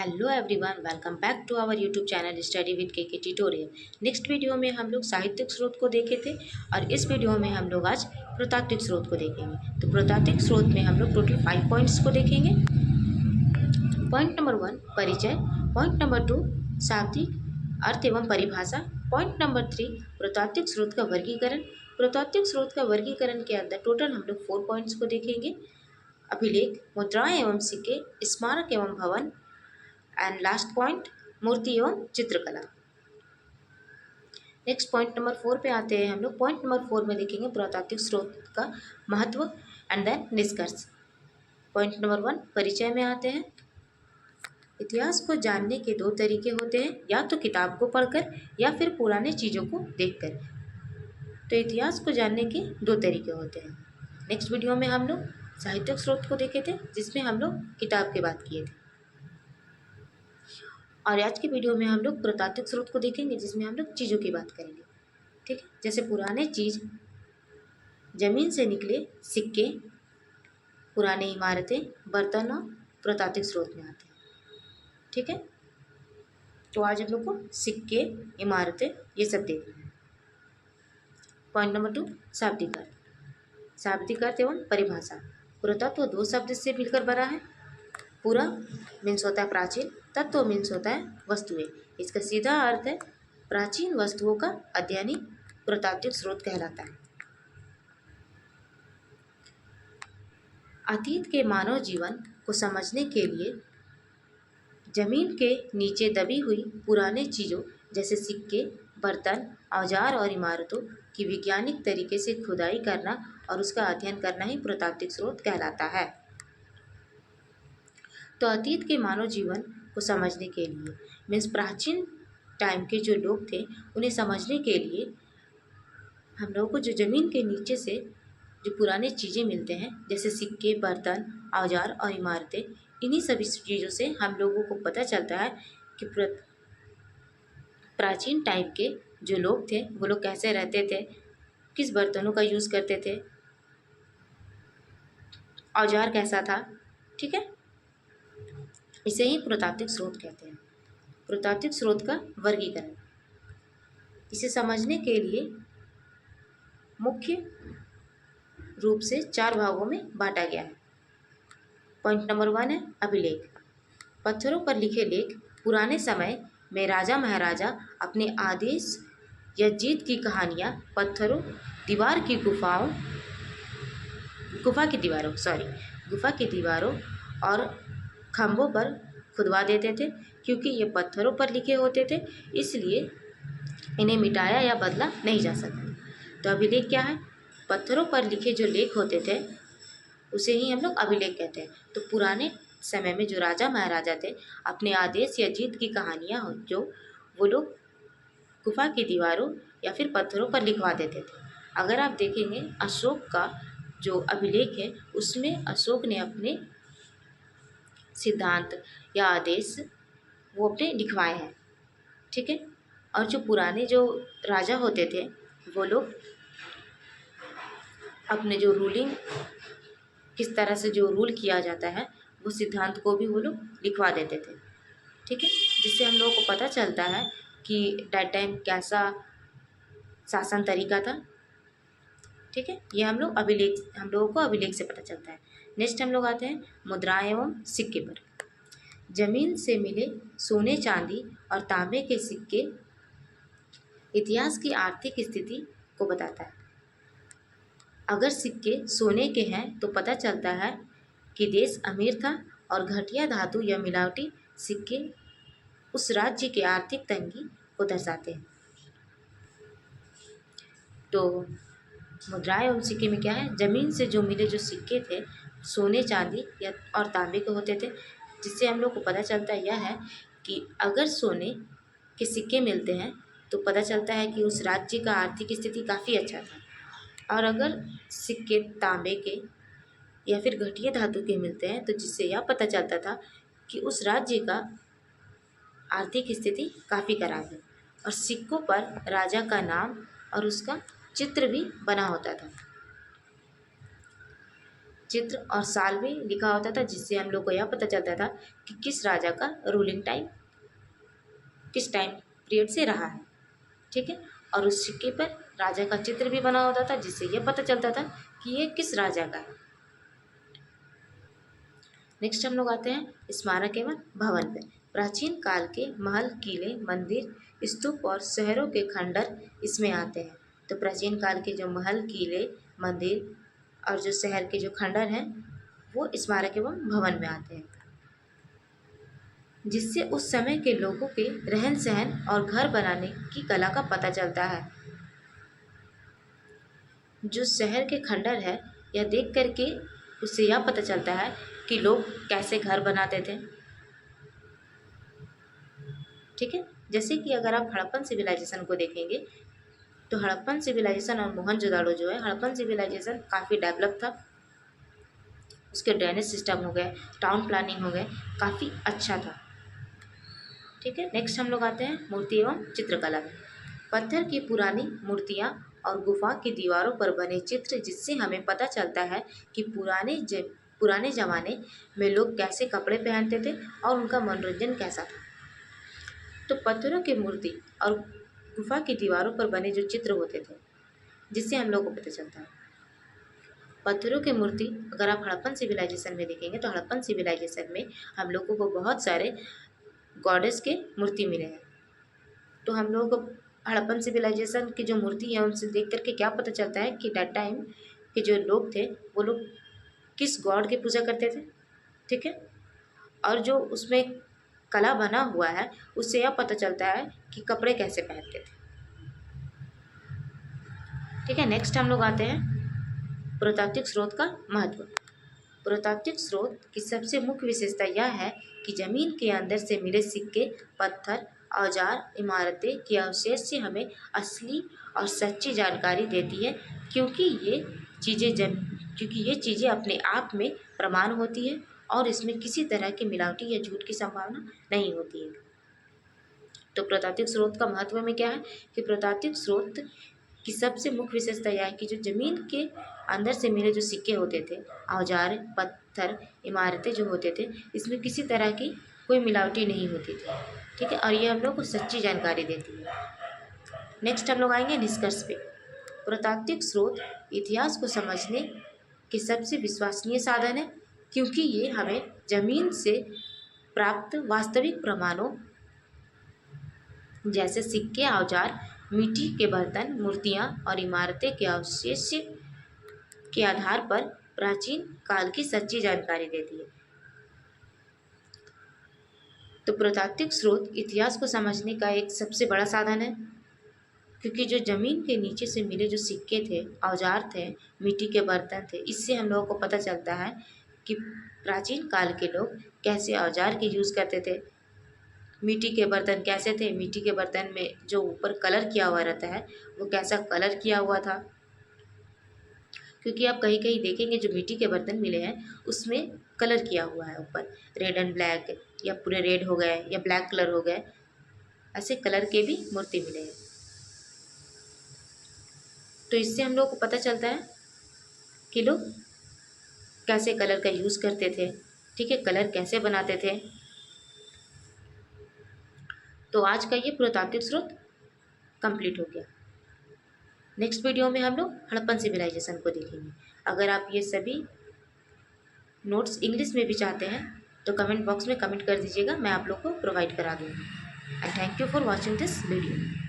Hello everyone, welcome back to our YouTube channel study with K tutorial. Next video में हम लोग साहित्यिक स्रोत को देखे थे और इस वीडियो में हम लोग आज पुरातात्विक स्रोत को देखेंगे। तो पुरातात्विक स्रोत में हम लोग टोटल 5 पॉइंट्स को देखेंगे। पॉइंट नंबर 1 परिचय, पॉइंट नंबर 2 शाब्दिक अर्थ एवं परिभाषा, पॉइंट नंबर 3 पुरातात्विक स्रोत का वर्गीकरण। पुरातात्विक स्रोत का वर्गीकरण के अंदर टोटल हम लोग 4 पॉइंट्स को देखेंगे। अभिलेख, मुद्राएं एवं सिक्के, स्मारक एवं भवन एंड लास्ट पॉइंट मूर्ति एवं चित्रकला। नेक्स्ट पॉइंट नंबर 4 पे आते हैं हम लोग। पॉइंट नंबर 4 में देखेंगे पुरातात्विक स्रोत का महत्व एंड देन निष्कर्ष। पॉइंट नंबर 1 परिचय में आते हैं। इतिहास को जानने के 2 तरीके होते हैं, या तो किताब को पढ़कर या फिर पुराने चीज़ों को देखकर। तो इतिहास को जानने के 2 तरीके होते हैं। नेक्स्ट वीडियो में हम लोग साहित्यिक स्रोत को देखे थे, जिसमें हम लोग किताब की बात किए थे, और आज की वीडियो में हम लोग पुरातात्विक स्रोत को देखेंगे, जिसमें हम लोग चीज़ों की बात करेंगे। ठीक है, जैसे पुराने चीज़, जमीन से निकले सिक्के, पुरानी इमारतें, बर्तन और पुरातात्विक स्रोत में आते हैं। ठीक है, तो आज हम लोग को सिक्के, इमारतें, ये सब देखना है। पॉइंट नंबर 2 शाब्दिक अर्थ। शाब्दिक अर्थ एवं परिभाषा। पुरातत्व 2 शब्द से मिलकर बना है। पूरा मीन्स होता है प्राचीन, तत्व मीन्स होता है वस्तुएं। इसका सीधा अर्थ है प्राचीन वस्तुओं का अध्ययन ही पुरातात्विक स्रोत कहलाता है। अतीत के मानव जीवन को समझने के लिए जमीन के नीचे दबी हुई पुराने चीज़ों जैसे सिक्के, बर्तन, औजार और इमारतों की वैज्ञानिक तरीके से खुदाई करना और उसका अध्ययन करना ही पुरातात्विक स्रोत कहलाता है। तो अतीत के मानव जीवन को समझने के लिए मीन्स प्राचीन टाइम के जो लोग थे, उन्हें समझने के लिए हम लोगों को जो ज़मीन के नीचे से जो पुराने चीज़ें मिलते हैं, जैसे सिक्के, बर्तन, औजार और इमारतें, इन्हीं सभी चीज़ों से हम लोगों को पता चलता है कि प्राचीन टाइम के जो लोग थे, वो लोग कैसे रहते थे, किस बर्तनों का यूज़ करते थे, औजार कैसा था। ठीक है, इसे ही पुरातात्विक स्रोत कहते हैं। पुरातात्विक स्रोत का वर्गीकरण, इसे समझने के लिए मुख्य रूप से 4 भागों में बांटा गया है। पॉइंट नंबर 1 है अभिलेख। पत्थरों पर लिखे लेख पुराने समय में राजा महाराजा अपने आदेश या जीत की कहानियाँ पत्थरों, गुफा की दीवारों और खंभों पर खुदवा देते थे। क्योंकि ये पत्थरों पर लिखे होते थे, इसलिए इन्हें मिटाया या बदला नहीं जा सकता। तो अभिलेख क्या है? पत्थरों पर लिखे जो लेख होते थे, उसे ही हम लोग अभिलेख कहते हैं। तो पुराने समय में जो राजा महाराजा थे, अपने आदेश या जीत की कहानियाँ जो वो लोग गुफा की दीवारों या फिर पत्थरों पर लिखवा देते थे। अगर आप देखेंगे अशोक का जो अभिलेख है, उसमें अशोक ने अपने सिद्धांत या आदेश वो अपने लिखवाए हैं। ठीक है, और जो पुराने जो राजा होते थे, वो लोग अपने जो रूलिंग किस तरह से जो रूल किया जाता है, वो सिद्धांत को भी वो लोग लिखवा देते थे। ठीक है, जिससे हम लोगों को पता चलता है कि दैट टाइम कैसा शासन तरीका था। ठीक है, ये हम लोगों को अभिलेख से पता चलता है। नेक्स्ट हम लोग आते हैं मुद्राएं एवं सिक्के पर। जमीन से मिले सोने, चांदी और तांबे के सिक्के इतिहास की आर्थिक स्थिति को बताता है। अगर सिक्के सोने के हैं तो पता चलता है कि देश अमीर था, और घटिया धातु या मिलावटी सिक्के उस राज्य की आर्थिक तंगी को दर्शाते हैं। तो मुद्राएं एवं सिक्के में क्या है? जमीन से जो मिले जो सिक्के थे, सोने, चांदी या और तांबे के होते थे, जिससे हम लोग को पता चलता यह है कि अगर सोने के सिक्के मिलते हैं तो पता चलता है कि उस राज्य का आर्थिक स्थिति काफ़ी अच्छा था, और अगर सिक्के तांबे के या फिर घटिया धातु के मिलते हैं तो जिससे यह पता चलता था कि उस राज्य का आर्थिक स्थिति काफ़ी खराब है। और सिक्कों पर राजा का नाम और उसका चित्र भी बना होता था। चित्र और साल भी लिखा होता था, जिससे हम लोग को यह पता चलता था कि किस राजा का रूलिंग टाइम किस टाइम पीरियड से रहा है। ठीक है, और उस सिक्के पर राजा का चित्र भी बना होता था, जिससे यह पता चलता था कि ये किस राजा का है। नेक्स्ट हम लोग आते हैं स्मारक एवं भवन पे। प्राचीन काल के महल, किले, मंदिर, स्तूप और शहरों के खंडर इसमें आते हैं। तो प्राचीन काल के जो महल, किले, मंदिर और जो शहर के जो खंडर हैं वो स्मारक एवं भवन में आते हैं, जिससे उस समय के लोगों के रहन सहन और घर बनाने की कला का पता चलता है। जो शहर के खंडर है, यह देख करके उससे यह पता चलता है कि लोग कैसे घर बनाते थे। ठीक है, जैसे कि अगर आप हड़प्पन सिविलाइजेशन को देखेंगे तो हड़प्पन सिविलाइजेशन और मोहनजोदाड़ो जो है, हड़प्पन सिविलाइजेशन काफ़ी डेवलप था, उसके ड्रेनेज सिस्टम हो गए, टाउन प्लानिंग हो गए, काफ़ी अच्छा था। ठीक है, नेक्स्ट हम लोग आते हैं मूर्ति एवं चित्रकला में। पत्थर की पुरानी मूर्तियाँ और गुफा की दीवारों पर बने चित्र, जिससे हमें पता चलता है कि पुराने ज़माने में लोग कैसे कपड़े पहनते थे और उनका मनोरंजन कैसा था। तो पत्थरों की मूर्ति और गुफा की दीवारों पर बने जो चित्र होते थे, जिससे हम लोग को पता चलता है। पत्थरों की मूर्ति अगर आप हड़प्पन सिविलाइजेशन में देखेंगे तो हड़प्पन सिविलाइजेशन में हम लोगों को बहुत सारे गॉडेस के मूर्ति मिले हैं। तो हम लोगों को हड़प्पन सिविलाइजेशन की जो मूर्ति है उनसे देख करके क्या पता चलता है कि दैट टाइम के जो लोग थे वो लोग किस गॉड की पूजा करते थे। ठीक है, और जो उसमें कला बना हुआ है उससे यह पता चलता है कि कपड़े कैसे पहनते थे। ठीक है, नेक्स्ट हम लोग आते हैं पुरातात्विक स्रोत का महत्व। पुरातात्विक स्रोत की सबसे मुख्य विशेषता यह है कि जमीन के अंदर से मिले सिक्के, पत्थर, औजार, इमारतें के अवशेष से हमें असली और सच्ची जानकारी देती है, क्योंकि ये चीज़ें अपने आप में प्रमाण होती है और इसमें किसी तरह की मिलावटी या झूठ की संभावना नहीं होती है। तो पुरातात्विक स्रोत का महत्व में क्या है कि पुरातात्विक स्रोत की सबसे मुख्य विशेषता यह है कि जो ज़मीन के अंदर से मिले जो सिक्के होते थे, औजार, पत्थर, इमारतें जो होते थे, इसमें किसी तरह की कोई मिलावटी नहीं होती थी। ठीक है, और ये हम लोग को सच्ची जानकारी देती है। नेक्स्ट हम लोग आएंगे निष्कर्ष पे। पुरातात्विक स्रोत इतिहास को समझने के सबसे विश्वसनीय साधन है, क्योंकि ये हमें ज़मीन से प्राप्त वास्तविक प्रमाणों जैसे सिक्के, औजार, मिट्टी के बर्तन, मूर्तियाँ और इमारतें के अवशेष के आधार पर प्राचीन काल की सच्ची जानकारी देती है। तो पुरातात्विक स्रोत इतिहास को समझने का एक सबसे बड़ा साधन है, क्योंकि जो ज़मीन के नीचे से मिले जो सिक्के थे, औजार थे, मिट्टी के बर्तन थे, इससे हम लोगों को पता चलता है कि प्राचीन काल के लोग कैसे औजार के यूज़ करते थे। मिट्टी के बर्तन कैसे थे, मिट्टी के बर्तन में जो ऊपर कलर किया हुआ रहता है वो कैसा कलर किया हुआ था, क्योंकि आप कहीं कहीं देखेंगे जो मिट्टी के बर्तन मिले हैं उसमें कलर किया हुआ है, ऊपर रेड एंड ब्लैक या पूरे रेड हो गए या ब्लैक कलर हो गए, ऐसे कलर के भी मूर्ति मिले हैं। तो इससे हम लोग को पता चलता है कि लोग कैसे कलर का यूज़ करते थे। ठीक है, कलर कैसे बनाते थे। तो आज का ये पुरातात्विक स्रोत कंप्लीट हो गया। नेक्स्ट वीडियो में हम लोग हड़प्पन सिविलाइजेशन को देखेंगे। अगर आप ये सभी नोट्स इंग्लिश में भी चाहते हैं तो कमेंट बॉक्स में कमेंट कर दीजिएगा, मैं आप लोग को प्रोवाइड करा दूँगी। And thank you for watching this video.